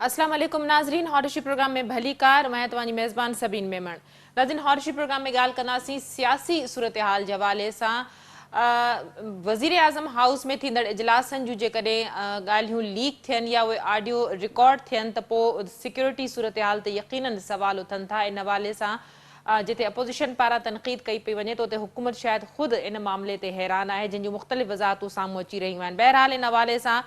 अस्सलाम वालेकुम नाज़रीन, हॉरिशी प्रोग्राम में भली कार मैं तवानी मेज़बान सबीन मेमण। नाज़रीन, हॉरिशी प्रोग्राम में गाल कनासी सियासी सूरत हाल जे हवाले सां वज़ीर आज़म हाउस में थींदड़ इजलासन जूं जेकॾहिं ॻाल्हियूं लीक थियनि या उहे ऑडियो रिकॉर्ड थियनि त पोइ सिक्योरिटी सूरत हाल ते यकीनन सवाल उथनि था। इन हवाले सां जिते अपोज़िशन पारां तनक़ीद कई पई वञे त उते हुकूमत शायदि ख़ुदि इन मामले ते हैरान आहे, जिन जूं मुख़्तलिफ़ वज़ाहतूं साम्हूं अची रहियूं आहिनि। बहरहाल इन हवाले सां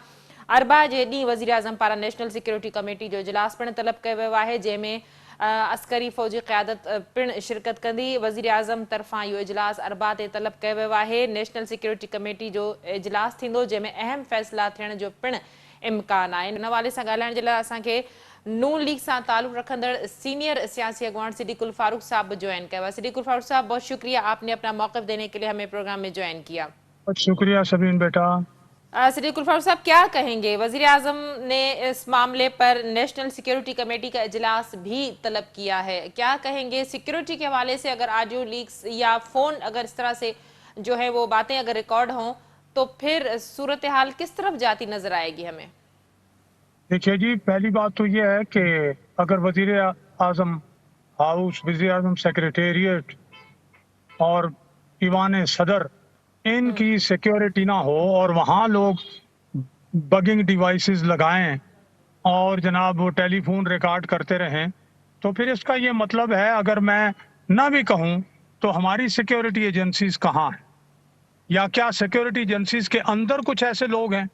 अरबा जे ॾींहुं वज़ीर आज़म पारां नेशनल सिक्योरिटी कमेटी जो इजलास पिणु तलब कयो वियो आहे, जंहिंमें अस्करी फ़ौजी क़यादत पिणु शिरकत कंदी। वज़ीर आज़म तरफ़ां इहो इजलास अरबा ते तलब कयो वियो आहे। नेशनल सिक्योरिटी कमेटी जो इजलास थींदो, जंहिंमें अहम फ़ैसिला थियण जो पिणु इम्कान आहे। इन हवाले सां ॻाल्हाइण जे लाइ असांखे नून लीग सां ताल्लुक़ रखंदड़ सीनियर सियासी अगवान सिद्दीकुल फारूक साहब भी ज्वाइन किया हुआ। सिद्दीकुल फारूक साहब, बहुत शुक्रिया, आपने अपना मौक़िफ़ देने के लिए हमें प्रोग्राम में ज्वाइन किया। बहुत शुक्रिया सबीन बेटा। सिद्दीकुल फारूक साहब, क्या कहेंगे? वज़ीर आज़म ने इस मामले पर नेशनल सिक्योरिटी कमेटी का इजलास भी तलब किया है, क्या कहेंगे? सिक्योरिटी के हवाले से अगर ऑडियो लीक्स या फ़ोन अगर इस तरह से जो है वो बातें अगर रिकॉर्ड हों तो फिर सूरत हाल किस तरफ जाती नजर आएगी हमें? देखिए जी, पहली बात तो ये है कि अगर वज़ीर आज़म हाउस, वज़ीर आज़म सेक्रेटेरिएट और ईवान सदर इनकी सिक्योरिटी ना हो और वहाँ लोग बगिंग डिवाइसेस लगाएं और जनाब वो टेलीफोन रिकॉर्ड करते रहें, तो फिर इसका ये मतलब है, अगर मैं ना भी कहूँ तो हमारी सिक्योरिटी एजेंसीज कहाँ हैं, या क्या सिक्योरिटी एजेंसीज के अंदर कुछ ऐसे लोग हैं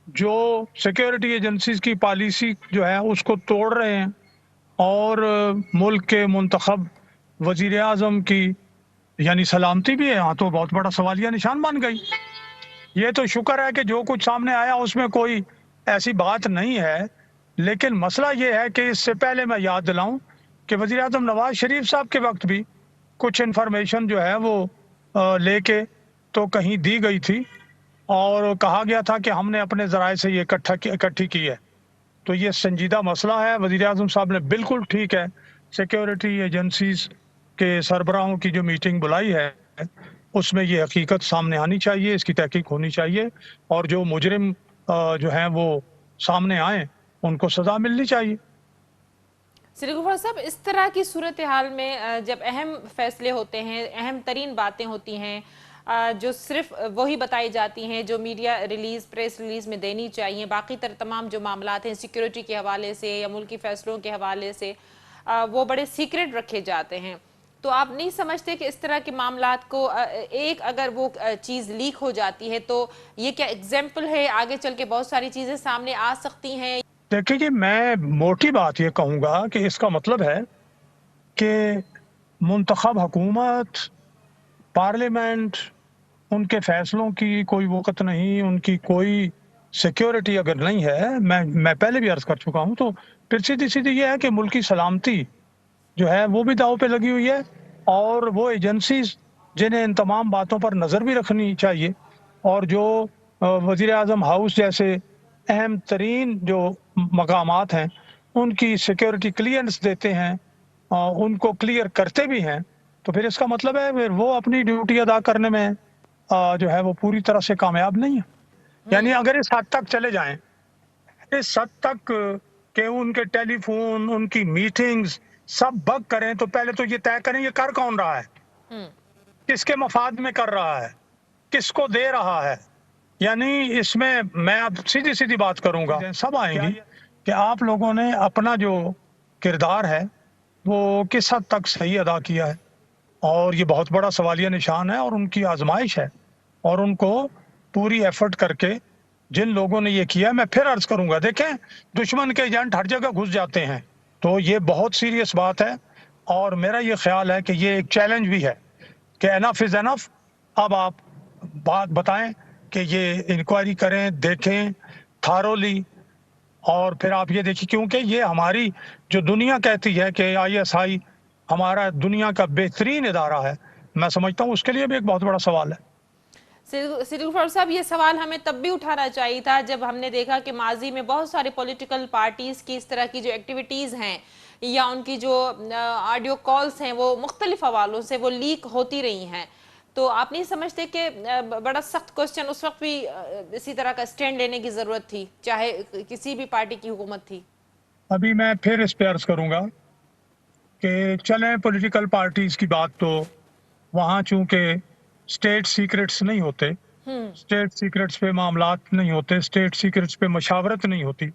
जो सिक्योरिटी एजेंसीज की पॉलिसी जो है उसको तोड़ रहे हैं और मुल्क के मुंतखब वज़ीर आज़म की यानी सलामती भी है। यहाँ तो बहुत बड़ा सवालिया निशान बन गई। ये तो शुक्र है कि जो कुछ सामने आया उसमें कोई ऐसी बात नहीं है, लेकिन मसला ये है कि इससे पहले मैं याद दिलाऊं कि वज़ीर आज़म नवाज शरीफ साहब के वक्त भी कुछ इन्फॉर्मेशन जो है वो लेके तो कहीं दी गई थी और कहा गया था कि हमने अपने ज़राए से ये इकट्ठी की है। तो ये संजीदा मसला है। वज़ीर आज़म साहब ने बिल्कुल ठीक है, सिक्योरिटी एजेंसीज के सरबराहों की जो मीटिंग बुलाई है उसमें ये हकीकत सामने आनी चाहिए, इसकी तहकीक होनी चाहिए और जो मुजरिम जो हैं वो सामने आए, उनको सज़ा मिलनी चाहिए। सिद्दीकुल साहब, इस तरह की सूरत हाल में जब अहम फैसले होते हैं, अहम तरीन बातें होती हैं जो सिर्फ वही बताई जाती हैं जो मीडिया रिलीज़, प्रेस रिलीज़ में देनी चाहिए, बाकी तमाम जो मामलात हैं सिक्योरिटी के हवाले से या मुल्की फ़ैसलों के हवाले से वो बड़े सीक्रेट रखे जाते हैं, तो आप नहीं समझते कि इस तरह के मामलात को एक अगर वो चीज़ लीक हो जाती है तो ये क्या एग्जाम्पल है, आगे चल के बहुत सारी चीज़ें सामने आ सकती हैं? देखिए जी, मैं मोटी बात ये कहूँगा कि इसका मतलब है कि मुंतखब हुकूमत, पार्लियामेंट, उनके फैसलों की कोई वक़्त नहीं, उनकी कोई सिक्योरिटी अगर नहीं है, मैं पहले भी अर्ज़ कर चुका हूँ, तो फिर सीधी ये है कि मुल्क की सलामती जो है वो भी दांव पे लगी हुई है और वो एजेंसीज जिन्हें इन तमाम बातों पर नज़र भी रखनी चाहिए और जो वज़ीर आज़म हाउस जैसे अहम तरीन जो मकामात हैं उनकी सिक्योरिटी क्लियरेंस देते हैं, उनको क्लियर करते भी हैं, तो फिर इसका मतलब है फिर वो अपनी ड्यूटी अदा करने में जो है वो पूरी तरह से कामयाब नहीं है। यानी अगर इस हद तक चले जाएं, इस हद तक कि उनके टेलीफोन, उनकी मीटिंग्स सब बग करें, तो पहले तो ये तय करें ये कर कौन रहा है, किसके मफाद में कर रहा है, किसको दे रहा है। यानी इसमें मैं अब सीधी बात करूंगा, सब आएंगी कि आप लोगों ने अपना जो किरदार है वो किस हद तक सही अदा किया है, और ये बहुत बड़ा सवालिया निशान है और उनकी आजमाइश है और उनको पूरी एफर्ट करके जिन लोगों ने ये किया, मैं फिर अर्ज करूंगा, देखें दुश्मन के एजेंट हर जगह घुस जाते हैं, तो ये बहुत सीरियस बात है और मेरा ये ख्याल है कि ये एक चैलेंज भी है कि एनफ इज एनफ। अब आप बात बताएं कि ये इंक्वायरी करें, देखें थारोली, और फिर आप ये देखिए, क्योंकि ये हमारी जो दुनिया कहती है कि ISI हमारा दुनिया का बेहतरीन इदारा है, मैं समझता हूँ उसके लिए भी एक बहुत बड़ा सवाल है। सिद्दीकुल फारूक साहब, ये सवाल हमें तब भी उठाना चाहिए था जब हमने देखा कि माजी में बहुत सारे पॉलिटिकल पार्टीज़ की इस तरह की जो एक्टिविटीज़ हैं या उनकी जो ऑडियो कॉल्स हैं वो मुख्तलिफ हवालों से वो लीक होती रही हैं, तो आप नहीं समझते कि बड़ा सख्त क्वेश्चन उस वक्त भी इसी तरह का स्टैंड लेने की ज़रूरत थी, चाहे किसी भी पार्टी की हुकूमत थी? अभी मैं फिर इस पे अर्ज करूंगा कि चलें पॉलिटिकल पार्टीज की बात, तो वहाँ चूंकि स्टेट सीक्रेट्स नहीं होते, स्टेट सीक्रेट्स पे मामलात नहीं होते, स्टेट सीक्रेट्स पे मशावरत नहीं होती,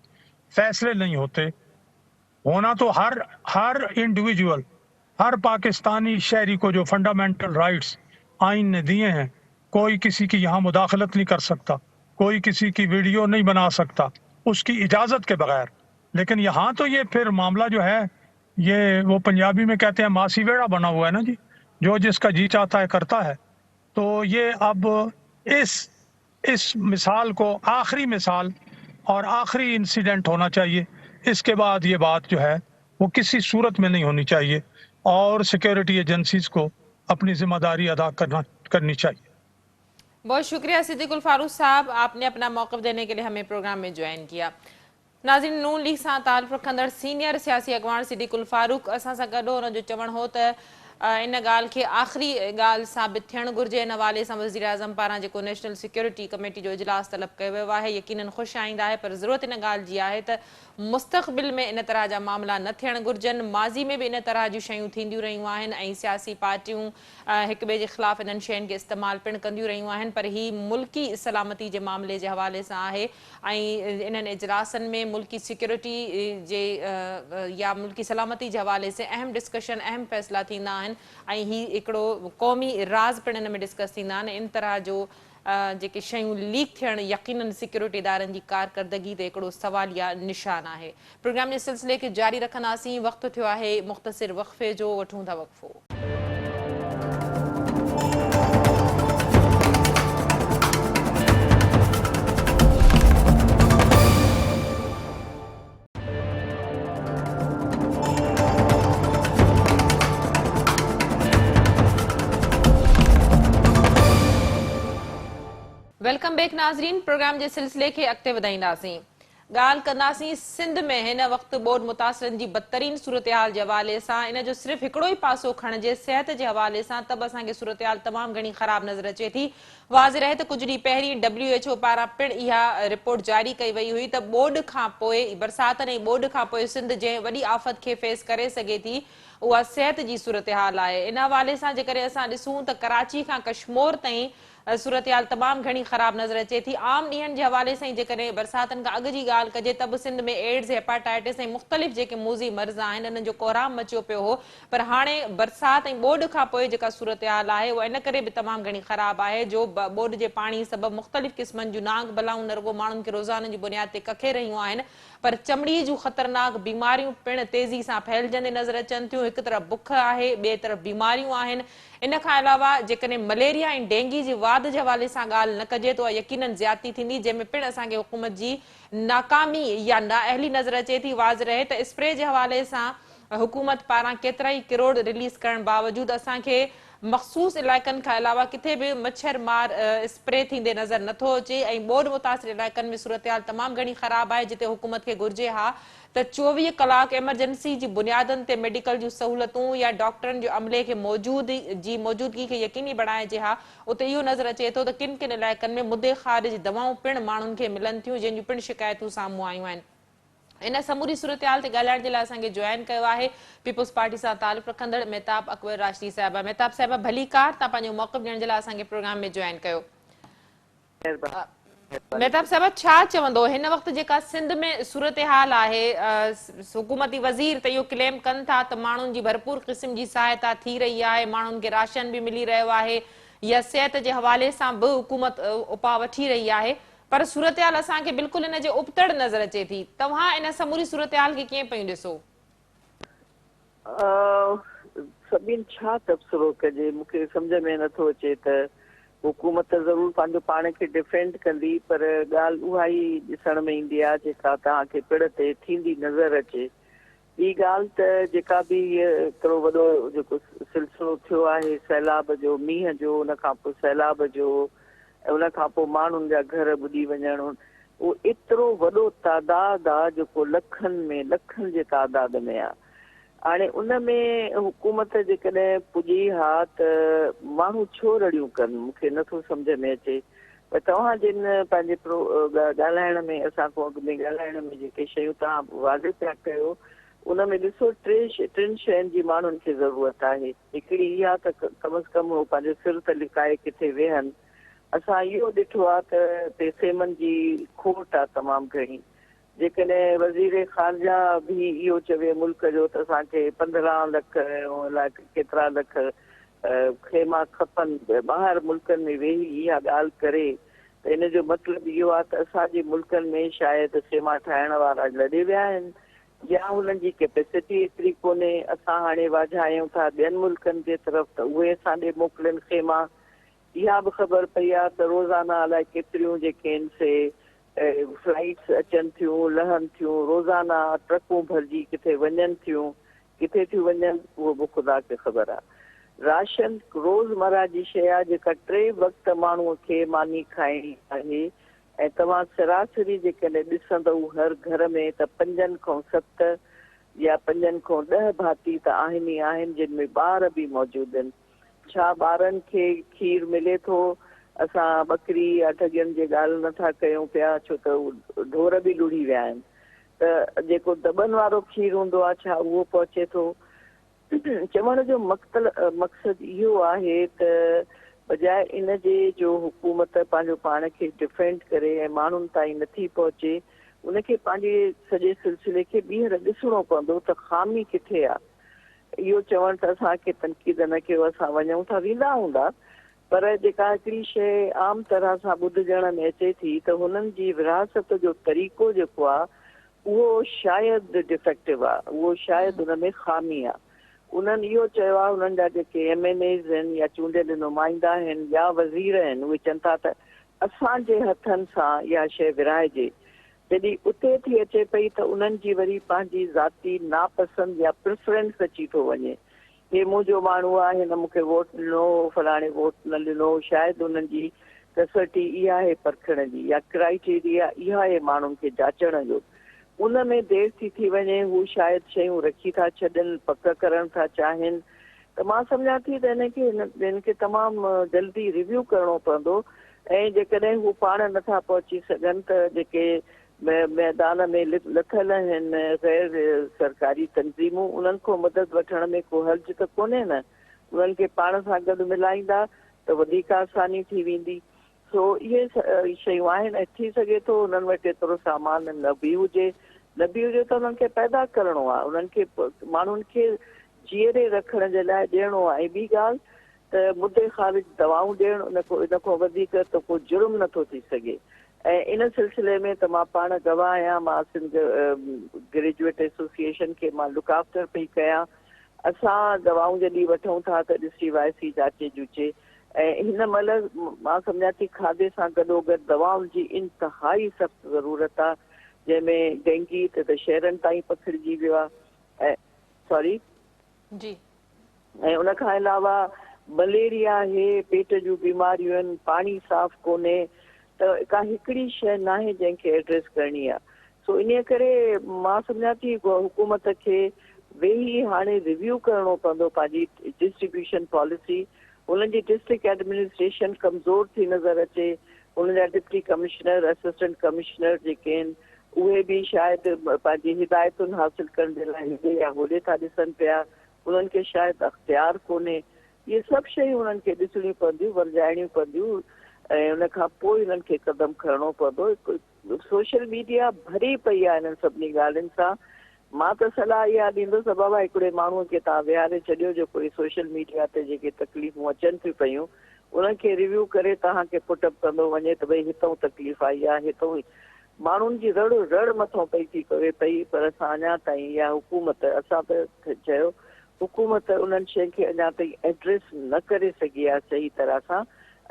फैसले नहीं होते, होना तो हर इंडिविजुअल, हर पाकिस्तानी शहरी को जो फंडामेंटल राइट्स आइन ने दिए हैं, कोई किसी की यहाँ मुदाखलत नहीं कर सकता, कोई किसी की वीडियो नहीं बना सकता उसकी इजाज़त के बगैर। लेकिन यहाँ तो ये फिर मामला जो है, ये वो पंजाबी में कहते हैं मासी वेड़ा बना हुआ है ना जी, जो जिसका जी चाहता है करता है। तो ये अब इस मिसाल को आखिरी मिसाल और आखिरी इंसिडेंट होना चाहिए। इसके बाद ये बात जो है वो किसी सूरत में नहीं होनी चाहिए और सिक्योरिटी एजेंसीज को अपनी जिम्मेदारी अदा करनी चाहिए। बहुत शुक्रिया सिद्दीकुल फारूक साहब, आपने अपना मौक़िफ़ देने के लिए हमें प्रोग्राम में ज्वाइन किया। नाज़रीन, नून लीग सां ताल्लुक़ रखंदड़ सीनियर सियासी अॻवान सिद्दीकुल फारूक असां सां गॾु, हुन जो चवणु हो त इन ॻाल्हि खे आख़िरी ॻाल्हि साबित थियणु घुरिजे। इन हवाले सां वज़ीर आज़म पारां जेको नेशनल सिक्योरिटी कमेटी जो इजलास तलब कयो वियो आहे, यकीनन ख़ुशि आईंदा आहे, पर ज़रूरत इन ॻाल्हि जी आहे त मुस्तक़बिल में इन तरह जा मामला न थियणु घुरिजनि। माज़ी में बि इन तरह जूं शयूं थींदियूं रहियूं आहिनि ऐं सियासी पार्टियूं हिक ॿिए जे ख़िलाफ़ इन्हनि शयुनि खे इस्तेमालु पिणु कंदियूं रहियूं आहिनि, पर ही मुल्की सलामती जे मामले जे हवाले सां आहे ऐं इन्हनि इजलासनि में मुल्की सिक्योरिटी जे या मुल्की सलामती जे हवाले से अहम डिस्कशन, अहम फ़ैसिला थींदा आहिनि ऐं ही हिकिड़ो क़ौमी राज़ पिणु इन में डिस्कस थींदा आहिनि। इन तरह जो जेके शयूं लीक थियणु यकीनन सिक्योरिटी इदारनि जी कारकर्दगी ते हिकिड़ो सवालिया निशान आहे। प्रोग्राम जे सिलसिले खे जारी रखंदासीं। वक़्तु थियो आहे मुख़्तसिर वक़फ़े जो, वठूं था वक़फ़ो। वेलकम बैक नाज़रीन, प्रोग्राम जे सिलसिले खे अॻिते वधाईंदासीं। ॻाल्हि कंदासीं सिंध में हिन वक़्तु ॿोॾि मुतासिरनि जी बदतरीन सूरतहाल जे हवाले सां। इन जो सिर्फ़ु हिकिड़ो ई पासो खणिजे सिहत जे हवाले सां, त बि असांखे सूरतहाल तमामु घणी ख़राबु नज़र अचे थी। वाज़िर आहे त कुझु ॾींहं पहिरीं WHO पारां पिणु इहा रिपोर्ट जारी कई वई हुई त ॿोॾि खां पोइ, बरसाति ऐं ॿोॾि खां पोइ सिंध जंहिं वॾी आफ़त खे फेस करे सघे थी, उहा सिहत जी सूरतहाल आहे। इन हवाले सां जेकॾहिं असां ॾिसूं त कराची खां कश्मीर ताईं सूरतहाल तमामु घणी ख़राबु नज़र अचे थी। आम ॾींहंनि जे हवाले सां जेकॾहिं बरसातनि खां अॻु जी ॻाल्हि कजे त बि सिंध में एड्स, हेपाटाइटिस ऐं मुख़्तलिफ़ जेके मूज़ी मर्ज़ आहिनि, इन्हनि जो कोहराम मचियो पियो हो। पर हाणे बरसाति ऐं ॿोॾि खां पोइ जेका सूरतहाल आहे उहा इन करे बि तमामु घणी ख़राबु आहे जो ॿोॾि जे पाणी सबबु मुख़्तलिफ़ क़िस्मनि जूं नांग बलाऊं न रुॻो माण्हुनि खे रोज़ाने जी बुनियाद ते कखे रहियूं आहिनि, पर चमड़ी जूं ख़तरनाक बीमारियूं पिणु तेज़ी सां फैलिजंदे नज़र अचनि थियूं। हिकु तरफ़ बुख आहे, ॿिए तरफ़ बीमारियूं आहिनि। इन खां अलावा जेकॾहिं मलेरिया ऐं डेंगी जी वाध जे हवाले सां ॻाल्हि न कजे त उहा यकीनन ज़्यादती थींदी, जंहिंमें पिणु असांखे हुकूमत जी नाकामी या नाअहली नज़र अचे थी। वाज़ रहे त स्प्रे जे हवाले सां हुकूमत पारां केतिरा ई किरोड़ रिलीज़ करण बावजूदि असांखे मख़सूस इलाइक़नि खां अलावा किथे बि मच्छर मार स्प्रे थींदे नज़र नथो अचे ऐं ॿोॾि मुतासिर इलाइक़नि में सूरतहाल तमामु घणी ख़राबु आहे, जिते हुकूमत खे घुरिजे हा त 24 कलाक एमरजेंसी जी बुनियादनि ते मेडिकल जूं सहूलतूं या डॉक्टरनि जो अमले खे मौजूदगी खे यकीनी बणाइजे हा। उते इहो नज़र अचे थो त किन किन इलाइक़नि में मुदे ख़ारिज दवाऊं पिणु माण्हुनि खे मिलनि थियूं, जंहिंजूं पिणु शिकायतूं साम्हूं आयूं आहिनि। इन समूरी सूरतहाल ते ॻाल्हाइण जे लाइ असांखे जॉइन कयो आहे पीपुल्स पार्टी सां ताल्लुक़ रखंदड़ मेहताब अकबर राशिदी साहिबा। मेहताब साहिबा भली कार, तव्हां पंहिंजो मौक़िफ़ ॾियण जे लाइ असांखे प्रोग्राम में जॉइन कयो। मेहताब साहिबा, छा चवंदो हिन वक़्तु जेका सिंध में सूरतहाल आहे? हुकूमती वज़ीर त इहो क्लेम कनि था त माण्हुनि जी भरपूर क़िस्म जी सहायता थी रही आहे, माण्हुनि खे राशन बि मिली रहियो आहे या सिहत जे हवाले सां बि हुकूमत उपा वठी रही आहे, पर सूरतहाल असांखे बिल्कुलु इन जे उबतड़ नज़र अचे थी। तव्हां इन समूरी सूरतहाल खे कीअं पियूं ॾिसो? सभिनि छा तबसरो कजे, मूंखे सम्झ में नथो अचे त हुकूमत ज़रूरु पंहिंजो पाण खे डिफेंड कंदी, पर ॻाल्हि उहा ई ॾिसण में ईंदी आहे जेका तव्हांखे पिण ते थींदी नज़र अचे। ॿी ॻाल्हि त जेका बि हिकिड़ो वॾो जेको सिलसिलो थियो आहे सैलाब जो, मींहं जो, उन खां पोइ सैलाब जो, ऐं उन खां पोइ माण्हुनि जा घर ॿुॾी वञणु, उहो एतिरो वॾो तादाद आहे जेको लखनि जे तादाद में आहे। हाणे उन में हुकूमत जेकॾहिं पुॼी हा त माण्हू छो रड़ियूं कनि, मूंखे नथो सम्झ में अचे। पर तव्हां जिन पंहिंजे ॻाल्हाइण में असांखां अॻु में ॻाल्हाइण में जेके शयूं तव्हां वाज़िह पिया कयो उन में ॾिसो टिनि शयुनि जी माण्हुनि खे ज़रूरत आहे। हिकिड़ी इहा त कम अज़ कम उहो पंहिंजो सिर त लिकाए किथे वेहनि। असां इहो ॾिठो आहे त हिते सेमनि जी खोट आहे तमामु घणी। जेकॾहिं वज़ीर ख़ारजा बि इहो चवे मुल्क जो त असांखे 15 लख अलाए केतिरा लख खेमा खपनि ॿाहिरि मुल्कनि में वेही इहा ॻाल्हि करे त इन जो मतिलबु इहो आहे त असांजे मुल्कनि में शायदि खेमा ठाहिण वारा लॾे विया आहिनि या हुननि जी कैपेसिटी एतिरी कोन्हे। असां हाणे वाझायूं था ॿियनि मुल्कनि जे तरफ़ त उहे असां ॾे मोकिलनि खेमा। इहा बि ख़बर पई आहे त रोज़ाना अलाए केतिरियूं जेके आहिनि से फ्लाइट्स अचनि थियूं लहनि थियूं, रोज़ाना ट्रकूं भरिजी किथे वञनि थियूं, किथे थियूं वञनि उहो बि ख़ुदा खे ख़बर आहे। राशन रोज़मर्रा जी शइ आहे जेका 3 वक़्त माण्हूअ खे मानी खाइणी आहे ऐं तव्हां सरासरी जेकॾहिं ॾिसंदव हर घर में त 5 खां 7 या 5 खां 10 भाती त आहिनि ई आहिनि जिन में ॿार बि मौजूदु आहिनि। छा ॿारनि खे खीर मिले थो? असां ॿकरी या ठॻियुनि जी ॻाल्हि नथा कयूं पिया छो त ढोर बि लुड़ी विया आहिनि त जेको दॿनि वारो खीर हूंदो आहे छा उहो पहुचे थो? चवण जो मक़सदु इहो आहे त बजाए इन जे जो हुकूमत पंहिंजो पाण खे डिफेंड करे ऐं माण्हुनि ताईं नथी पहुचे उनखे पंहिंजे सॼे सिलसिले खे ॿीहर ॾिसणो पवंदो त ख़ामी किथे आहे। इहो चवण त असांखे तनक़ीद न कयो, असां वञूं था वेंदा हूंदा, पर जेका हिकिड़ी शइ आम तरह सां ॿुधजण में अचे थी त हुननि जी विरासत जो तरीक़ो जेको आहे उहो शायदि डिफेक्टिव आहे, उहो शायदि हुन में ख़ामी आहे। उन्हनि इहो चयो आहे हुननि जा जेके MNAs आहिनि या चूंडियल नुमाइंदा आहिनि या वज़ीर आहिनि उहे चवनि था त असांजे हथनि सां इहा शइ विराइजे। जॾहिं उते थी अचे पई त उन्हनि जी वरी पंहिंजी ज़ाती नापसंदि या प्रिफरेंस अची थो वञे। हे मुंहिंजो माण्हू आहे, हिन मूंखे वोट ॾिनो, फलाणे वोट न ॾिनो। शायदि हुननि जी कसोटी इहा आहे परखण जी या क्राइटेरिया इहा आहे माण्हुनि खे जाचण जो। उन में देरि थी वञे, हू शायदि शयूं रखी था छॾनि, पक करणु था चाहिनि। त मां सम्झां थी त हिनखे तमामु जल्दी रिव्यू करणो पवंदो ऐं जेकॾहिं हू पाण नथा पहुची सघनि त जेके मैदान में लथल आहिनि गैर सरकारी तंज़ीमूं उन्हनि खां मदद वठण में को हर्ज त कोन्हे न। उन्हनि खे पाण सां गॾु मिलाईंदा त वधीक आसानी थी वेंदी। सो इहे शयूं आहिनि ऐं थी सघे थो उन्हनि वटि एतिरो सामान न बि हुजे त उन्हनि खे पैदा करिणो आहे, उन्हनि खे माण्हुनि खे जीअरे रखण जे लाइ ॾियणो आहे। ऐं ॿी ॻाल्हि त मुद्दे ख़ारिज दवाऊं ॾियणु इन खां वधीक त को जुर्म नथो थी सघे। ऐं इन सिलसिले में त मां पाण गवाह आहियां, मां सिंध ग्रेजुएट एसोसिएशन खे मां लुक आफ्टर पई कयां। असां दवाऊं जॾहिं वठूं था त ॾिसी वाइसी जाचे जूचे ऐं हिन महिल मां सम्झां थी खाधे सां गॾोगॾु दवाउनि जी इंतिहाई सख़्तु ज़रूरत आहे जंहिंमें डेंगी त शहरनि ताईं पखिड़िजी वियो आहे ऐं सॉरी जी ऐं उन खां अलावा मलेरिया आहे, पेट जूं बीमारियूं आहिनि, पाणी साफ़ कोन्हे त का हिकिड़ी शइ न आहे जंहिंखे एड्रेस करणी आहे। सो इन करे मां सम्झां थी हुकूमत खे वेही हाणे रिव्यू करणो पवंदो पंहिंजी डिस्ट्रीब्यूशन पॉलिसी। हुननि जी डिस्ट्रिक्ट एडमिनिस्ट्रेशन कमज़ोर थी नज़र अचे, हुननि जा डिप्टी कमिश्नर असिस्टेंट कमिश्नर जेके आहिनि उहे बि शायदि पंहिंजी हिदायतुनि हासिल करण जे लाइ हेॾे या होॾे था ॾिसनि पिया, उन्हनि खे शायदि अख़्तियार कोन्हे। इहे सभु शयूं उन्हनि खे ॾिसणियूं पवंदियूं, वर्जाइणियूं पवंदियूं ऐं उन खां पोइ उन्हनि खे क़दम खणणो पवंदो। सोशल मीडिया भरी पई आहे इन्हनि सभिनी ॻाल्हियुनि सां। मां त सलाह इहा ॾींदुसि बाबा हिकिड़े माण्हूअ खे तव्हां विहारे छॾियो जेको सोशल मीडिया ते जेके तकलीफ़ूं अचनि थियूं पियूं उन्हनि खे रिव्यू करे तव्हांखे पुटअप कंदो वञे त भई हितां तकलीफ़ आई आहे, हितां माण्हुनि जी रड़ मथां पई थी पवे पई। पर असां अञा ताईं इहा हुकूमत असां त चयो हुकूमत उन्हनि शयुनि खे अञा ताईं एड्रेस न करे सघी आहे सही तरह सां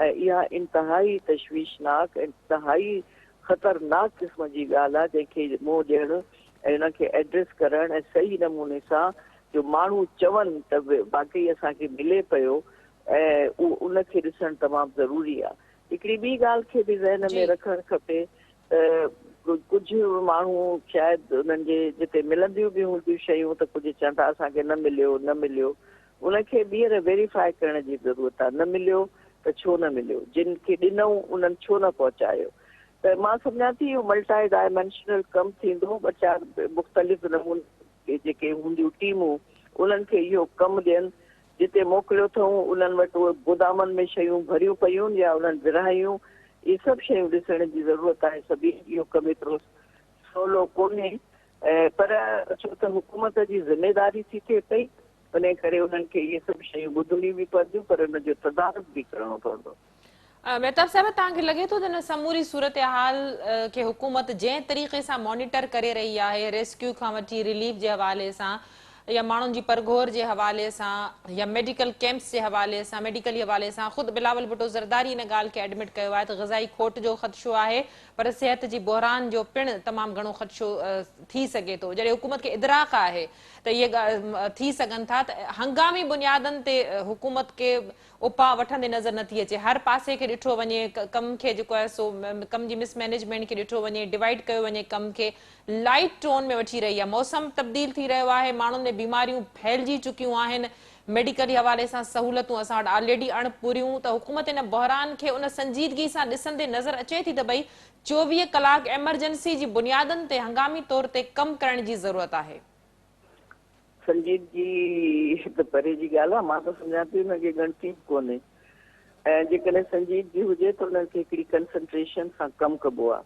ऐं इहा इंतिहाई तशवीशनाक इंतिहाई ख़तरनाक क़िस्म जी ॻाल्हि आहे जंहिंखे मुंहुं ॾियणु ऐं उनखे एड्रेस करणु ऐं सही नमूने सां जो माण्हू चवनि त बाक़ी असांखे मिले पियो ऐं उनखे ॾिसणु तमामु ज़रूरी आहे। हिकिड़ी ॿी ॻाल्हि खे बि ज़हन में रखणु खपे त कुझु माण्हू शायदि उन्हनि जे जिते मिलंदियूं बि हूंदियूं शयूं त कुझु चवनि था असांखे न मिलियो। उनखे ॿीहर वेरीफाई करण जी ज़रूरत आहे। न मिलियो त त छो न मिलियो, जिन खे ॾिनऊं उन्हनि छो न पहुचायो। त मां सम्झां थी इहो मल्टाई डायमेंशनल कमु थींदो, ॿ चारि मुख़्तलिफ़ नमूने जेके हूंदियूं टीमूं उन्हनि खे इहो कमु ॾियनि, जिते मोकिलियो अथऊं उन्हनि वटि उहे गोदामनि में शयूं भरियूं पयूं या उन्हनि विरहायूं, इहे सभु शयूं ॾिसण जी ज़रूरत आहे। सभी इहो कमु एतिरो सवलो कोन्हे, पर छो त हुकूमत जी ज़िमेदारी थी थिए पई, उन करे उन्हनि खे इहे सभु शयूं ॿुधणियूं बि पवंदियूं, पर उनजो तदारक बि करणो पवंदो। मेहताब साहब, तव्हांखे लॻे थो त हिन समूरी सूरत हाल खे हुकूमत जंहिं तरीक़े सां मॉनिटर करे रही आहे, रेस्क्यू खां वठी रिलीफ जे हवाले सां या माण्हुनि जी परघोर जे हवाले सां या मेडिकल कैंप्स जे हवाले सां, मेडिकल हवाले सां, ख़ुदि बिलावल भुट्टो ज़रदारी इन ॻाल्हि खे एडमिट कयो आहे त ग़ज़ाई खोट जो ख़दशो आहे, पर सिहत जी बहरान जो पिणु तमामु घणो ख़दशो थी सघे थो। जॾहिं हुकूमत खे इदराक आहे त इहे थी सघनि था, त हंगामी बुनियादनि ते हुकूमत खे उपा वठंदे नज़र नथी अचे। हर पासे खे ॾिठो वञे, कम खे जेको आहे सो कम जी मिसमैनेजमेंट खे ॾिठो वञे, डिवाइड कयो वञे कम खे, लाइट टोन में वठी रही आहे। मौसम तब्दील थी रहियो आहे, माण्हुनि में बीमारियूं फैलिजी चुकियूं आहिनि, मेडिकल हवाले सां सहूलियतूं असां वटि ऑलरेडी अणपूरियूं। त हुकूमत इन बहरान खे उन संजीदगी सां ॾिसंदे नज़र अचे थी त भई 24 कलाक एमरजेंसी जी बुनियादनि ते हंगामी तौर ते कमु करण जी ज़रूरत आहे। संजीदगी त परे जी ॻाल्हि आहे, मां त सम्झां थी हुनखे ॻणती कोन्हे, ऐं जेकॾहिं संजीदगी हुजे त उन्हनि खे हिकिड़ी कंसंट्रेशन सां कमु कबो आहे,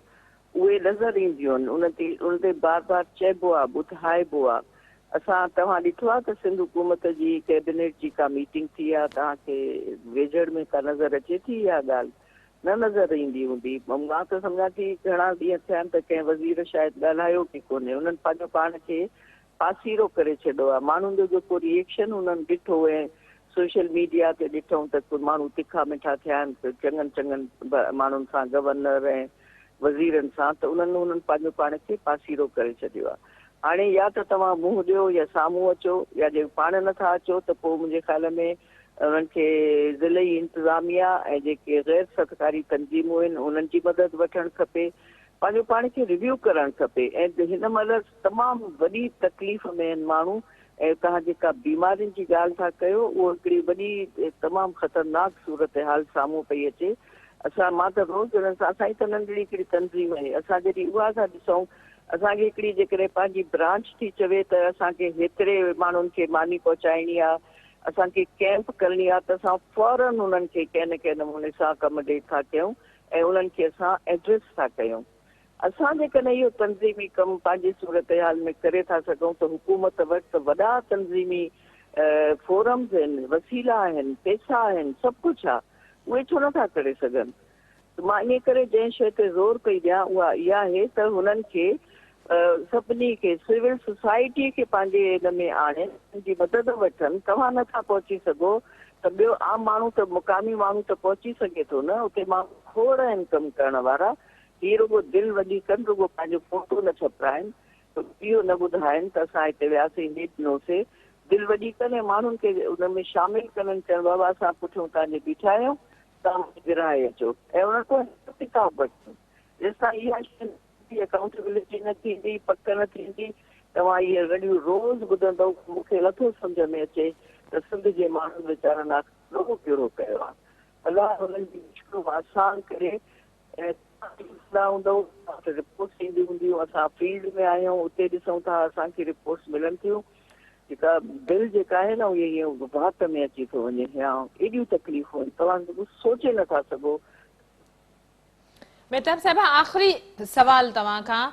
उहे नज़र ईंदियूं आहिनि, उन ते बार बार चइबो आहे, ॿुधाइबो आहे। असां तव्हां ॾिठो आहे त सिंध हुकूमत जी कैबिनेट जी का मीटिंग थी आहे, तव्हांखे वेझड़ में का नज़र अचे थी इहा ॻाल्हि? न नज़र ईंदी हूंदी। मां त सम्झां थी घणा ॾींहं थिया आहिनि त कंहिं वज़ीर शायदि ॻाल्हायो बि कोन्हे, उन्हनि पंहिंजो पाण खे पासीरो करे छॾियो आहे। माण्हुनि जो जेको रिएक्शन उन्हनि ॾिठो ऐं सोशल मीडिया ते ॾिठऊं त कुझु माण्हू तिखा मिठा थिया आहिनि चङनि चङनि माण्हुनि सां, गवर्नर ऐं वज़ीरनि सां, त उन्हनि पंहिंजो पाण खे पासीरो करे छॾियो आहे। हाणे या त तव्हां मुंहुं ॾियो या साम्हूं अचो, या जे पाण नथा अचो त पोइ मुंहिंजे ख़्याल में उन्हनि खे ज़िलई इंतिज़ामिया ऐं जेके गैर सरकारी तंज़ीमूं आहिनि उन्हनि जी मदद वठणु खपे, पंहिंजो पाण खे रिव्यू करणु खपे। ऐं हिन महिल तमामु वॾी तकलीफ़ में आहिनि माण्हू, ऐं तव्हां जेका बीमारियुनि जी ॻाल्हि था कयो, उहो हिकिड़ी वॾी तमामु ख़तरनाक सूरत हाल साम्हूं पई अचे। मां त रोज़ उन्हनि सां, असांजी त नंढड़ी हिकिड़ी तंज़ीम आहे, असां जॾहिं उहा था ॾिसूं, असांखे हिकिड़ी जेकॾहिं पंहिंजी ब्रांच थी चवे त असांखे हेतिरे माण्हुनि खे मानी पहुचाइणी आहे, असांखे कैंप करणी आहे, त असां फौरन उन्हनि खे कंहिं न कंहिं नमूने सां कमोडेट था कयूं ऐं उन्हनि खे असां एड्रेस था कयूं। असां जेकॾहिं इहो तंज़ीमी कमु पंहिंजी सूरत हाल में करे था सघूं त हुकूमत वटि त वॾा तंज़ीमी फोरम्स आहिनि, वसीला आहिनि, पैसा आहिनि, सभु कुझु आहे, उहे छो नथा करे सघनि? मां इन करे जंहिं शइ ते ज़ोर पई ॾियां उहा इहा आहे त हुननि खे सभिनी खे, सिविल सोसाइटी खे पंहिंजे हिन में आणे जी मदद वठनि। तव्हां नथा पहुची सघो त ॿियो आम माण्हू त, मुक़ामी माण्हू त पहुची सघे थो न, उते माण्हू खोड़ आहिनि कमु करण वारा, हीअ रुॻो दिलि वॾी कनि, रुॻो पंहिंजो फोटो न छपाइनि, इहो न ॿुधाइनि त असां हिते वियासीं, हीअ ॾिनोसीं, दिलि वॾी कनि ऐं माण्हुनि खे उन में शामिलु कनि, चवनि बाबा असां पुठियों तव्हांजे बीठा आहियूं, तव्हां विराए अचो, ऐं उन्हनि खां किताब वठो। जेसिताईं इहा शइ अकाउंटेबिलिटी न थींदी, पक न थींदी, तव्हां इहे रड़ियूं रोज़ ॿुधंदव। मूंखे नथो सम्झ में अचे त सिंध जे माण्हुनि वीचारनि ॾाढो कहिड़ो कयो आहे, अलाह हुननि जी मुश्किलूं आसान करे। ऐं हूंदव रिपोर्ट्स ईंदियूं हूंदियूं, असां फील्ड में आहियूं, उते ॾिसूं था, असांखे रिपोर्ट्स मिलनि थियूं, जेका बिल जेका आहे न उहे ईअं वात में अची थो वञे, या एॾियूं तकलीफ़ूं आहिनि, तव्हां सोचे नथा सघो। मेहताब साहिबा, आख़िरी सवाल तव्हां खां,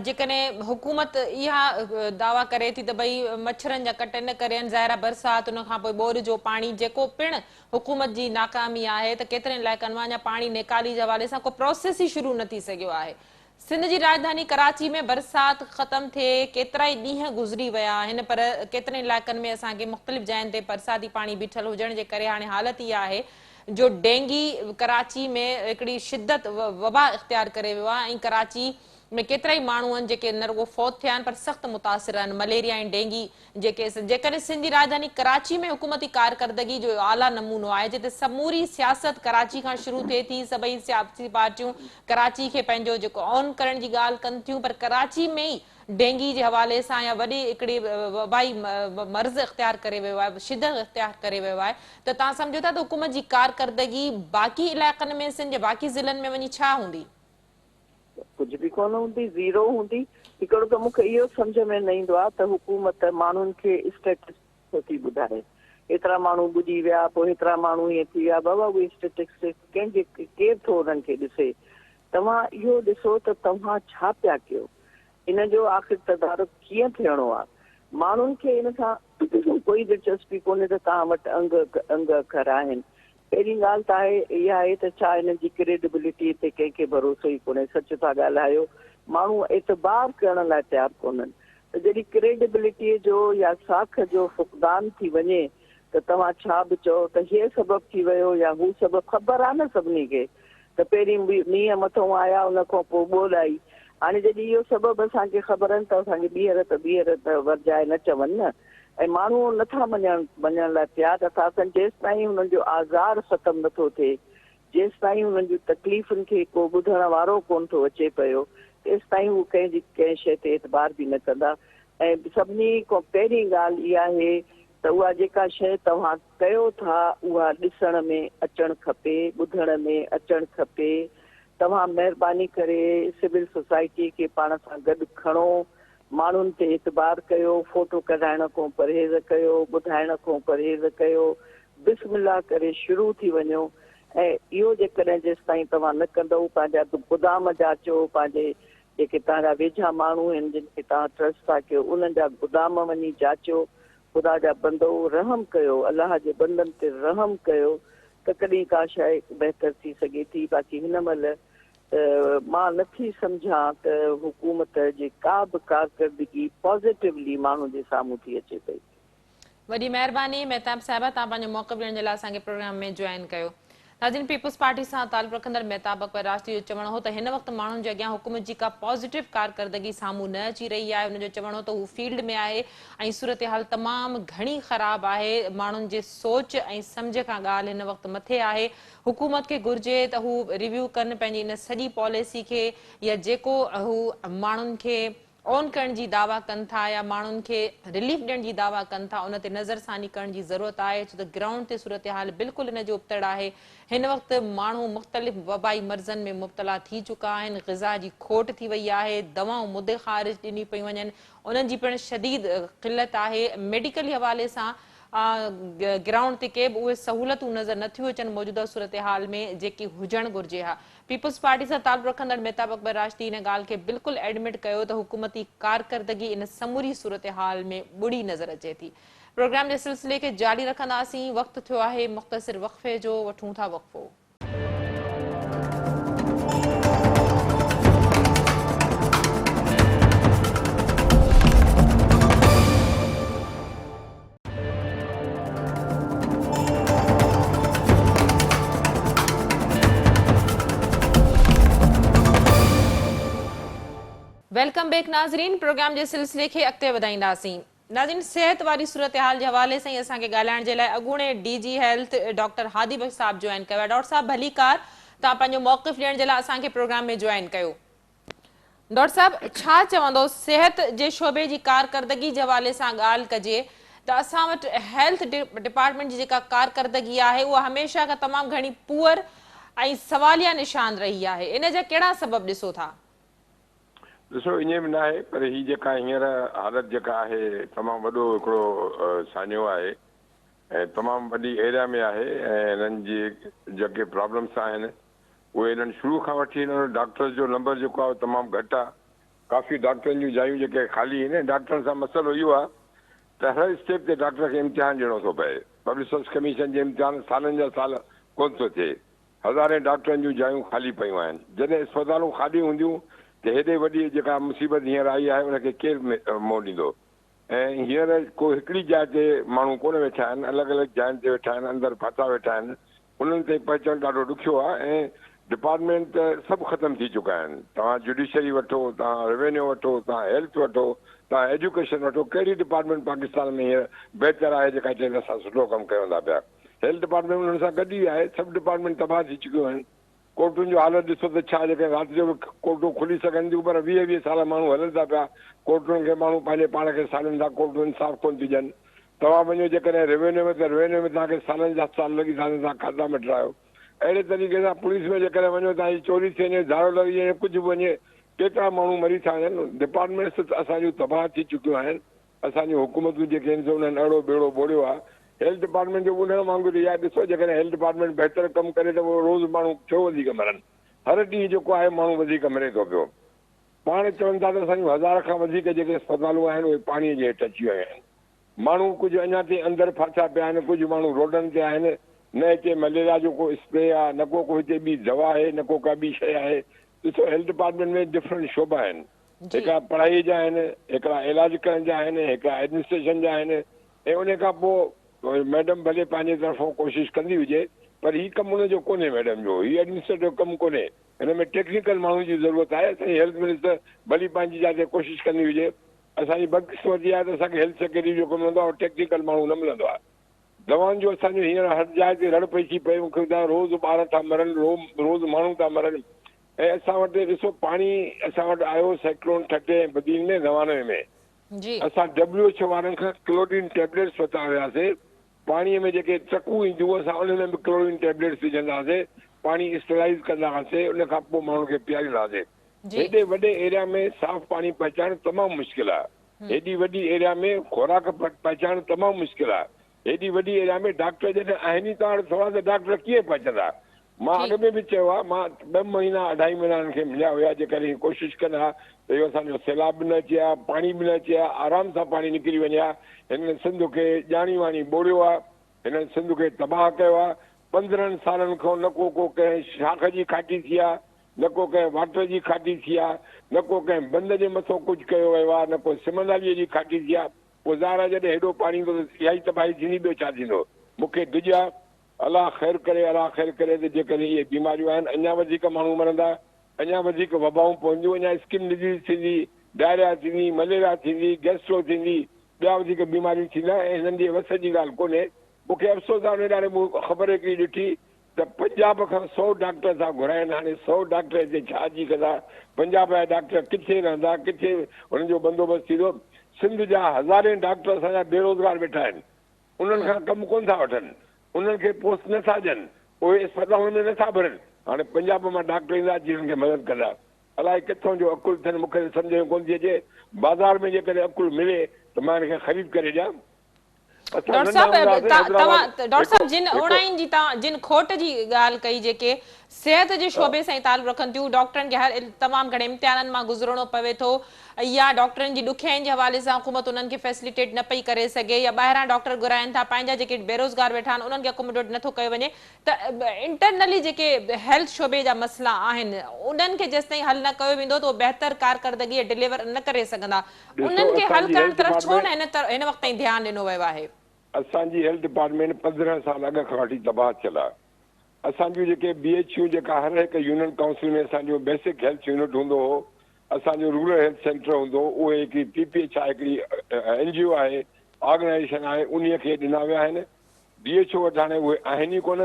जेकॾहिं हुकूमत इहा दावा करे थी त भई मच्छरनि जा कट न करे ज़ाहिर बरसाति, उन खां पोइ ॿोर जो पाणी, जेको पिणु हुकूमत जी नाकामी आहे त केतिरनि इलाइक़नि मां अञा पाणी निकाली जे हवाले सां को प्रोसेस ई शुरू न थी सघियो आहे। सिंध जी राजधानी कराची में बरसाति ख़तमु थिए केतिरा ई ॾींहं गुज़री विया आहिनि, पर केतिरनि इलाइक़नि में असांखे मुख़्तलिफ़ जायुनि ते बरसाती पाणी बीठल हुजण जे करे हाणे हालत इहा आहे जो डेंगी कराची में हिकिड़ी शिद्दत वबा इख़्तियार करे वियो आहे, ऐं कराची में केतिरा ई माण्हू आहिनि जेके न रुॻो फौत थिया आहिनि पर सख़्तु मुतासिर आहिनि मलेरिया ऐं डेंगी जे केस। जेकॾहिं सिंध जी राजधानी कराची में हुकूमती कारकर्दगी जो आला नमूनो आहे, जिते समूरी सियासत कराची खां शुरू थिए थी, सभई सियासी पार्टियूं कराची खे पंहिंजो जेको ऑन करण जी ॻाल्हि कनि थियूं, पर कराची में ई डेंगी जे हवाले सां या वॾी हिकिड़ी वबाई मर्ज़ इख़्तियार करे वियो आहे, शिदत इख़्तियार करे वियो आहे, त तव्हां सम्झो था त हुकूमत जी कारकर्दगी बाक़ी इलाइक़नि में, सिंध जे बाक़ी ज़िलनि में वञी छा हूंदी? कुझु बि कोन हूंदी, ज़ीरो हूंदी। हिकिड़ो त मूंखे इहो सम्झ में न ईंदो आहे त हुकूमत माण्हुनि खे स्टेटस थो थी ॿुधाए, एतिरा माण्हू ॿुॾी विया, पोइ हेतिरा माण्हू ईअं थी विया। बाबा उहे स्टेटिस्टिक्स कंहिंजे केरु थो उन्हनि खे ॾिसे? तव्हां इहो ॾिसो त तव्हां छा पिया कयो, इन जो आख़िर तदारुक कीअं थियणो आहे? माण्हुनि खे इन सां कोई दिलचस्पी कोन्हे त तव्हां वटि अंग अखर आहिनि। पहिरीं ॻाल्हि त आहे इहा आहे त छा हिन जी क्रेडिबिलिटी ते कंहिंखे भरोसो ई कोन्हे। सच था ॻाल्हायो, माण्हू एतबार करण लाइ तयारु कोन्हनि। त जॾहिं क्रेडिबिलिटीअ जो या साख जो फुक़दान थी वञे त तव्हां छा बि चओ त हीअ सबबु थी वियो या हू सबबु, ख़बर आहे न सभिनी खे त पहिरीं मींहं मथां आया उन खां पोइ ॿोल आई। हाणे जॾहिं इहो सबबु असांखे ख़बर आहिनि त असांखे ॿीहर त वरजाए न चवनि न। ऐं माण्हू नथा मञण लाइ तयारु नथा थियनि। जेसि ताईं हुननि जो आज़ार ख़तमु नथो थिए, जेसि ताईं हुननि जूं तकलीफ़ुनि खे को ॿुधण वारो कोन थो अचे पियो, तेसि ताईं हू कंहिं शइ ते एतबार बि न कंदा। ऐं सभिनी खां पहिरीं ॻाल्हि इहा आहे त उहा जेका शइ तव्हां कयो था उहा ॾिसण में अचणु खपे, ॿुधण में अचणु खपे। तव्हां महिरबानी करे सिविल सोसाइटी खे पाण सां गॾु खणो, माण्हुनि ते एतबार कयो, फोटो कढाइण खां परहेज़ कयो, ॿुधाइण खां परहेज़ कयो, बिस्मिल्लाह करे शुरू थी वञो। ऐं इहो जेकॾहिं जेसि ताईं तव्हां न कंदव, पंहिंजा गुदाम जाचो, पंहिंजे जेके तव्हांजा वेझा माण्हू आहिनि जिन खे तव्हां ट्रस्ट था कयो उन्हनि जा गुदाम वञी जाचो, ख़ुदा जा बंदो रहम कयो, अलाह जे बंदनि ते रहम कयो, त कॾहिं का शइ बहितर थी सघे थी। बाक़ी हिन महिल मां नथी सम्झां त हुकूमत जी का बि कारकर्दगी पॉज़िटिवली माण्हू जे साम्हूं थी अचे पई। वॾी महिरबानी मेहताब साहिबा, तव्हां पंहिंजो मौक़िफ़ ॾियण जे लाइ असांखे प्रोग्राम में जॉइन कयो। नाज़रीन, पीपल्स पार्टी सां ताल्लुक़ रखंदड़ मेहताब अकबर राष्ट्री जो चवणो हो त हिन वक़्तु माण्हुनि जे अॻियां हुकूमत जी का पॉज़िटिव कारकर्दगी साम्हूं न अची रही आहे। हुनजो चवणो त हू फील्ड में आहे ऐं सूरत हाल तमामु घणी ख़राब आहे। माण्हुनि जे सोच ऐं सम्झ खां ॻाल्हि हिन वक़्तु मथे आहे। हुकूमत खे घुर्जे त हू रिव्यू कनि पंहिंजी इन सॼी पॉलिसी खे, या जेको हू माण्हुनि खे ऑन करण जी दावा कनि था या माण्हुनि खे रिलीफ ॾियण जी दावा कनि था, उन ते नज़रसानी करण जी ज़रूरत आहे। छो त ग्राउंड ते सूरत हाल बिल्कुलु इन जो उबतड़ आहे। हिन वक़्तु माण्हू मुख़्तलिफ़ वबाई मर्ज़नि में मुब्तला थी चुका आहिनि, ग़िज़ा जी खोट थी वई आहे, दवाऊं मुदे ख़ारिज ॾिनी पयूं वञनि, उन्हनि जी पिणु शदीद क़िलत आहे। मेडिकल हवाले सां ग्राउंड ते के बि उहे सहूलियतूं नज़र नथियूं अचनि मौजूदा सूरत हाल में जेकी हुजणु घुर्जे हा। पीपल्स पार्टी सां ताल्लुक़ रखंदड़ मेहताब अकबर राष्ट्री इन ॻाल्हि खे बिल्कुलु एडमिट कयो त हुकूमती कारकर्दगी इन समूरी सूरत हाल में ॿुड़ी नज़र अचे थी। प्रोग्राम जे सिलसिले खे जारी रखंदासीं। वक़्तु थियो आहे मुख़्तसिर वक़फ़े जो, वठूं था वक़फ़ो। वेलकम बैक नाज़रीन, प्रोग्राम जे सिलसिले खे अॻिते वधाईंदासीं। नाज़रीन, सिहत वारी सूरत हाल जे हवाले सां असांखे ॻाल्हाइण जे लाइ अॻूणे DG हेल्थ डॉक्टर हादी बख्श साहब जॉइन कयो आहे। डॉक्टर साहब भलीकार, तव्हां पंहिंजो मौक़िफ़ ॾियण जे लाइ असांखे प्रोग्राम में जॉइन कयो। डॉक्टर साहब, छा चवंदो सिहत जे शोबे जी कारकर्दगी जे हवाले सां ॻाल्हि कजे त असां वटि हेल्थ डिपार्टमेंट जी जेका कारकर्दगी आहे उहा हमेशह खां तमामु घणी पुअर ऐं सवालिया निशान रही आहे। इन जा कहिड़ा सबब ॾिसो था? ॾिसो, ईअं बि न आहे, पर हीअ जेका हींअर हालत जेका आहे तमामु वॾो हिकिड़ो सान्यो आहे ऐं तमामु वॾी एरिया में आहे। ऐं हिननि जी जेके प्रॉब्लम्स आहिनि उहे हिननि शुरू खां वठी हिननि डॉक्टर्स जो नंबर जेको आहे तमामु घटि आहे। काफ़ी डॉक्टरनि जूं जायूं जेके ख़ाली आहिनि। डॉक्टरनि सां मसइलो इहो आहे त हर स्टेप ते डॉक्टर खे इम्तिहान ॾियणो थो पए। पब्लिक सर्विस कमीशन जे इम्तिहान सालनि जा साल कोन थो थिए। हज़ारे डॉक्टरनि जूं जायूं ख़ाली पियूं आहिनि। जॾहिं अस्पतालूं ख़ाली हूंदियूं त हेॾे वॾी जेका मुसीबत हींअर आई आहे उनखे केरु मोड़ ॾींदो? ऐं हींअर को हिकिड़ी जाइ ते माण्हू कोन वेठा आहिनि, अलॻि अलॻि जाइनि ते वेठा आहिनि, अंदरि फाथा वेठा आहिनि। उन्हनि ते पहुचणु ॾाढो ॾुखियो आहे। ऐं डिपार्टमेंट त सभु ख़तमु थी चुका आहिनि। तव्हां जुडिशरी वठो, तव्हां रेवेन्यू वठो, तव्हां हेल्थ वठो, तव्हां एजुकेशन वठो, कहिड़ी डिपार्टमेंट पाकिस्तान में हींअर बहितर आहे जेका चवंदा असां सुठो कमु कयूं था पिया? हेल्थ डिपार्टमेंट उन्हनि सां गॾु ई आहे। सभु डिपार्टमेंट तबाह थी चुकियूं आहिनि। कोर्टुनि जो हालत ॾिसो त छा, जेके राति जो बि कोर्टूं खुली सघनि थियूं पर 20-20 साल माण्हू हलनि था पिया कोर्टुनि खे, माण्हू पंहिंजे पाण खे सालनि था, कोर्टूं इंसाफ़ कोन थी ॾियनि। तव्हां वञो जेकॾहिं रेवेन्यू में त रेवेन्यू में तव्हांखे सालनि जा साल लॻी था तव्हां खाता मटायो। अहिड़े तरीक़े सां पुलिस में जेकॾहिं वञो तव्हांजी चोरी थी वञे, झाड़ो लॻी वञे, कुझु बि वञे, केतिरा माण्हू मरी था वञनि। डिपार्टमेंट्स असांजूं तबाह थी चुकियूं आहिनि। असांजी हुकूमतूं जेके आहिनि उन्हनि अहिड़ो बेड़ो बोड़ियो आहे। हेल्थ डिपार्टमेंट जो उन वांगुरु इहा ॾिसो, जेकॾहिं हेल्थ डिपार्टमेंट बहितर कमु करे त उहो रोज़ु माण्हू छो वधीक मरनि। हर ॾींहुं जेको आहे माण्हू वधीक मरे थो पियो। पाण चवनि था त असांजूं 1000 खां वधीक जेके अस्पतालूं आहिनि उहे पाणीअ जे हेठि अची वियूं आहिनि। माण्हू कुझु अञा ताईं अंदरि फाथा पिया आहिनि, कुझु माण्हू रोडनि ते आहिनि। न हिते मलेरिया जो को स्प्रे आहे, न को हिते ॿी दवा आहे, न को का ॿी शइ आहे। ॾिसो हेल्थ डिपार्टमेंट में डिफरेंट शोबा आहिनि, हिकिड़ा पढ़ाई जा आहिनि, हिकिड़ा इलाज करण जा आहिनि, हिकिड़ा एडमिनिस्ट्रेशन जा आहिनि। ऐं उन खां पोइ मैडम भले पंहिंजे तरफ़ां कोशिशि कंदी हुजे पर हीउ कमु हुनजो कोन्हे मैडम जो, हीउ एडमिनिस्ट्रेटिव कमु कोन्हे। हिन में टेक्निकल माण्हू जी ज़रूरत आहे। असांजी हेल्थ मिनिस्टर भली पंहिंजी जाते कोशिशि कंदी हुजे। असांजी बदकिस्मती आहे त असांखे हेल्थ सेक्रेटरी जो कमु मिलंदो आहे और टेक्निकल माण्हू न मिलंदो आहे। दवाउनि जो असांजो हींअर हर जाइ ते रड़ पई थी पए, मूंखे ॿुधायो रोज़ु ॿार था मरनि, रोज़ु माण्हू था मरनि। ऐं असां वटि ॾिसो पाणी असां वटि आयो साइक्लोन ठटे ऐं बदीन में 99 में असां WHO वारनि खां क्लोरीन टेबलेट्स वरिता हुयासीं। पाणीअ में जेके चकूं ईंदियूं असां उन में बि क्लोरीन टेबलेट्स विझंदा हुआसीं, पाणी स्टरलाइज़ कंदा हुआसीं, उन खां पोइ माण्हू खे पीआरींदा हुआसीं। हेॾे वॾे एरिया में साफ़ पाणी पहुचाइणु तमामु मुश्किल आहे। हेॾी वॾी एरिया में खुराक पहुचाइणु तमामु मुश्किल आहे। हेॾी वॾी एरिया में डॉक्टर जॾहिं आहिनि ई त थोरा त डॉक्टर कीअं पहुचंदा। मां अॻ में बि चयो आहे, मां 2 महीना 2.5 महीना हिननि खे मिलिया हुया जेकॾहिं कोशिशि कंदा त इहो असांजो सैलाब बि न अचे हा, पाणी बि न अचे हा, आराम सां पाणी निकिरी वञे हा। हिननि सिंध खे ॼाणी वाणी ॿोड़ियो आहे, हिननि सिंध खे तबाह कयो आहे। 15 सालनि खां न को कंहिं शाख जी खाटी थी आहे, न को कंहिं वाटर जी खाटी थी आहे, न को कंहिं बंद जे मथां कुझु कयो वियो आहे, न को सिमंदालीअ जी खाटी थी आहे। पोइ ज़ाहिर जॾहिं हेॾो पाणी ईंदो त इहा ई तबाही थींदी, ॿियो छा थींदो। मूंखे ॾिज आहे, अलाह ख़ैरु करे, अलाह ख़ैरु करे त जेकॾहिं इहे बीमारियूं आहिनि अञा वधीक माण्हू मरंदा, अञा वधीक वबाऊं पवंदियूं, अञा स्किन डिजीज़ थींदी, डायरिया थींदी, मलेरिया थींदी, गैस्ट्रो थींदी, ॿिया वधीक बीमारियूं थींदा। ऐं हिननि जे वस जी ॻाल्हि कोन्हे। मूंखे अफ़सोस आहे, उन ॾाढे मूं ख़बर हिकिड़ी ॾिठी त पंजाब खां 100 डॉक्टर था घुराइनि। हाणे 100 डॉक्टर हिते छा जी कंदा, पंजाब जा डॉक्टर किथे रहंदा, किथे हुननि जो बंदोबस्तु थींदो। सिंध जा हज़ारे डॉक्टर असांजा बेरोज़गार वेठा आहिनि, उन्हनि खां कमु कोन था वठनि, उन्हनि खे पोस्ट नथा ॾियनि, उहे अस्पतालुनि में नथा भरनि। हाणे पंजाब मां डॉक्टर ईंदा अची हुननि खे मदद कंदा। अलाए किथां जो अकुलु अथनि, मूंखे सम्झ में कोन थी अचे। बाज़ार में जेकॾहिं अकुलु मिले त मां हिनखे ख़रीद करे ॾियां। डॉक्टर साहब जिन खोट जी ॻाल्हि कई, जेके सिहत जे शोबे सां ताल्लुक़ रखनि थियूं, डॉक्टरनि खे हर तमामु घणे इम्तिहाननि मां गुज़रणो पवे थो, या डॉक्टरनि जी ॾुखियाईनि जे हवाले सां हुकूमत उन्हनि खे फैसिलिटेट न पई करे सघे, या ॿाहिरां डॉक्टर घुराइनि था, पंहिंजा जेके बेरोज़गार वेठा आहिनि उन्हनि खे अकोमोडेट नथो कयो वञे, त इंटरनली जेके हेल्थ शोबे जा मसइला आहिनि उन्हनि खे जेसिताईं हल न कयो वेंदो त उहे बहितर कारकर्दगी डिलीवर न करे सघंदा। उन्हनि खे हल करण तरफ़ छो न हिन वक़्त ताईं ध्यानु ॾिनो वियो आहे। असांजी हेल्थ डिपार्टमेंट 15 साल अॻु खां वठी तबाह थियल आहे। असांजूं जेके BHU जेका हर हिकु यूनियन काउंसिल में असांजो बेसिक हेल्थ यूनिट हूंदो हो, असांजो रूरल हेल्थ सेंटर हूंदो, उहे हिकिड़ी PPH आहे, हिकिड़ी NGO आहे, ऑर्गेनाइजेशन आहे, उन खे ॾिना विया आहिनि। DHO वटि हाणे उहे आहिनि ई कोन।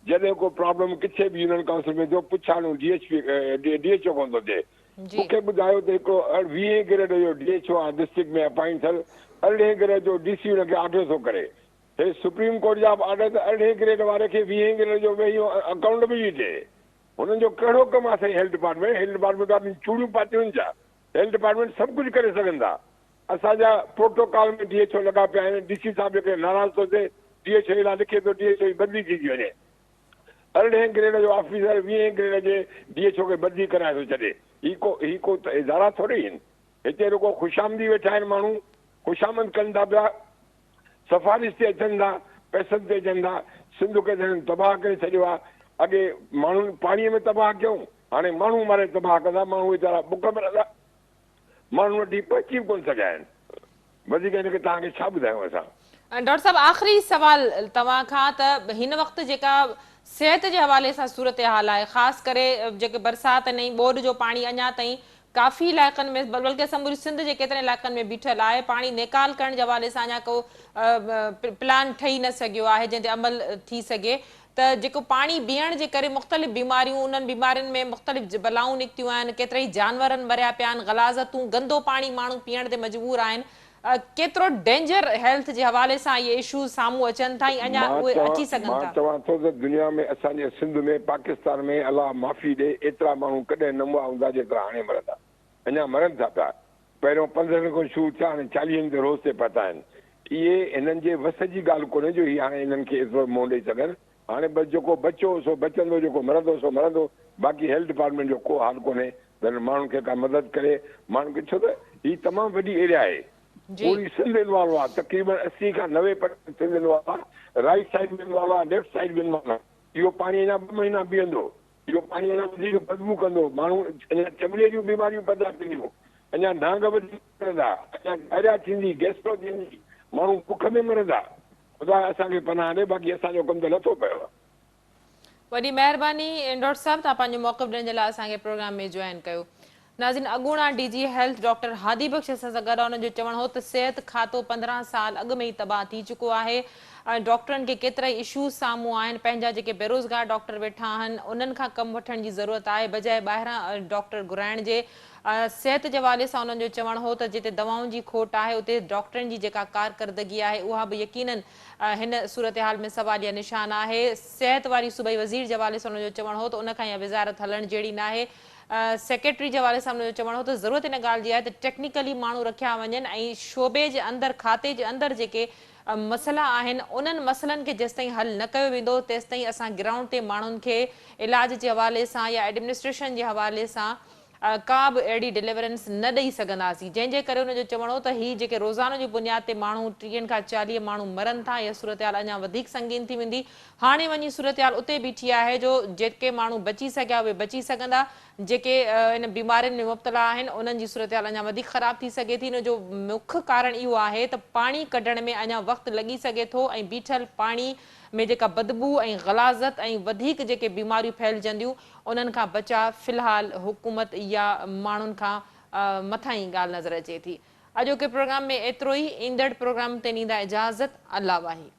जॾहिं को प्रॉब्लम किथे बि यूनियन काउंसिल में थियो पुछाणो DHO कोन थो थिए। मूंखे ॿुधायो त हिकिड़ो 20 ग्रेड जो DHO आहे डिस्ट्रिक्ट में अपॉइंट थियल, 18 ग्रेड जो DC हुनखे ऑर्डर थो करे। हे सुप्रीम कोर्ट जा ऑर्डर त 18 ग्रेड वारे खे 20 ग्रेड जो वेही अकाउंट बि ॾिए। हुननि जो कहिड़ो कमु आहे साईं हेल्थ डिपार्टमेंट? हेल्थ डिपार्टमेंट वारनि चूड़ियूं पातियूं छा? हेल्थ डिपार्टमेंट सभु कुझु करे सघनि था। असांजा प्रोटोकॉल में DHO लॻा पिया आहिनि। DC साहिब जेके नाराज़ थो थिए, DHO लाइ लिखे थो, DHO जी बदिली थी वञे। 18 ग्रेड जो ऑफिसर 20 ग्रेड जे DHO खे बदिली कराए थो छॾे। ही को इदारा थोरी आहिनि। हिते रुगो ख़ुशामदी वेठा आहिनि माण्हू, ख़ुशामद कनि था पिया, सफ़ारिश ते अचनि था, पैसनि ते अचनि था। सिंध खे तबाह करे छॾियो आहे। अॻे माण्हू पाणीअ में तबाह कयूं, हाणे माण्हू मारे तबाह कंदा। माण्हू वीचारा बुख में रहंदा, माण्हू वटि पहुची कोन सघिया आहिनि। वधीक हिनखे तव्हांखे छा ॿुधायूं असां। डॉक्टर साहब, आख़िरी सवाल तव्हां खां, त हिन वक़्तु जेका सिहत जे हवाले सां सूरत हाल आहे, ख़ासि करे जेके बरसाति ऐं ॿोॾि जो पाणी अञा ताईं काफ़ी इलाइक़नि में, बल्कि समूरी सिंध जे केतिरनि इलाइक़नि में बीठल आहे, पाणी निकाल करण जे हवाले सां अञा को प्लान ठही न सघियो आहे जंहिं ते अमल थी सघे। त जेको पाणी पीअण जे करे मुख़्तलिफ़ बीमारियूं, उन्हनि बीमारियुनि में मुख़्तलिफ़ बलाऊं निकितियूं आहिनि, केतिरई जानवरनि मरिया पिया आहिनि, ग़लाज़तूं, गंदो पाणी माण्हू पीअण ते मजबूर आहिनि। केतिरो डेंजर हेल्थ जे हवाले सां इहे इशूज़ साम्हूं अचनि था ऐं अञा उहे अची सघनि मां था। चवां थो त दुनिया में असांजे सिंध में पाकिस्तान में अलाह माफ़ी ॾे एतिरा माण्हू कॾहिं न हुआ हूंदा जेतिरा हाणे मरंदा, अञा मरनि था पिया। पहिरियों 15 खां शुरू थिया, हाणे 40 ते रोज़ ते पहुता आहिनि। इहे हिननि जे वस जी ॻाल्हि कोन्हे जो हीअ हाणे हिननि खे एतिरो मोह ॾेई सघनि। हाणे बसि जेको बचो सो बचंदो, जेको मरंदो सो मरंदो। बाक़ी हेल्थ डिपार्टमेंट जो को हाल कोन्हे त माण्हुनि खे का मदद करे माण्हुनि खे, छो त हीअ तमामु वॾी एरिया आहे। पूरी सिंध इन्वॉल्व आहे, तक़रीबन 80 खां 90% सिंध इन्वॉल्व आहे। राइट साइड में इन्वॉल्व आहे, लेफ्ट साइड में इन्वॉल्व आहे। इहो पाणी अञा 2 महीना बीहंदो, इहो पाणी अञा वधीक बदबू कंदो, माण्हू अञा चमड़े जूं बीमारियूं पैदा थींदियूं, अञा नांग वधीक मरंदा, अञा डायरिया थींदी, गैस्ट्रो थींदी, माण्हू बुख में मरंदा। ख़ुदा असांखे पनाह ॾे, बाक़ी असांजो कमु त नथो पियो आहे। वॾी महिरबानी डॉक्टर साहब, तव्हां पंहिंजो मौक़िफ़ ॾियण जे लाइ असांखे प्रोग्राम में जॉइन कयो। नाज़रीन, अॻूणा DG हेल्थ डॉक्टर हादी बख़्श असां सां गॾु, हुनजो चवणु हो त सिहत खातो 15 साल अॻु में ई तबाह थी चुको आहे। डॉक्टरनि खे केतिरा इशूज़ साम्हूं आहिनि, पंहिंजा जेके बेरोज़गार डॉक्टर वेठा आहिनि उन्हनि खां कमु वठण जी ज़रूरत आहे, बजाए ॿाहिरां डॉक्टर घुराइण जे। सिहत जे हवाले सां उन्हनि जो चवणु हो त जिते दवाउनि जी खोट आहे उते डॉक्टरनि जी जेका कारकर्दगी आहे उहा बि यकीनन हिन सूरत हाल में सवालिया निशान आहे। सिहत वारी सूबाई वज़ीर जे हवाले सां उन्हनि जो चवणु हो त उनखां इहा वज़ारत हलण जहिड़ी न आहे। सेक्रेटरी जे हवाले सां उन्हनि जो चवणु हो त ज़रूरत इन ॻाल्हि जी आहे त टेक्निकली माण्हू रखिया वञनि ऐं शोबे जे अंदरि, खाते जे अंदरि जेके मसइला आहिनि उन्हनि मसइलनि खे जेसिताईं हल न कयो वेंदो तेसिताईं असां ग्राउंड ते माण्हुनि खे इलाज जे हवाले सां या एडमिनिस्ट्रेशन जे हवाले सां का बि अहिड़ी डिलीवरेंस न ॾेई सघंदासीं। जंहिंजे करे हुनजो चवणो त हीअ जेके रोज़ानो जी बुनियाद ते माण्हू 30 खां 40 माण्हू मरनि था, इहा सूरत हाल अञा वधीक संगीन थी वेंदी। हाणे वञी सूरत हाल उते बीठी आहे जो जेके माण्हू बची सघिया उहे बची सघंदा, जेके इन बीमारियुनि में मुब्तला आहिनि उन्हनि जी सूरत हाल अञा वधीक ख़राब थी सघे थी। इन जो मुख्य कारण इहो आहे त पाणी कढण में अञा वक़्तु लॻी सघे थो ऐं बीठल पाणी में जेका बदबू ऐं ग़लाज़त ऐं वधीक जेके बीमारियूं फैलजंदियूं उन्हनि खां बचाव फ़िलहाल हुकूमत या माण्हुनि खां मथां ई ॻाल्हि नज़र अचे थी। अॼोके प्रोग्राम में एतिरो ई। ईंदड़ प्रोग्राम ते ॾींदा इजाज़त। अल्लाह वाही।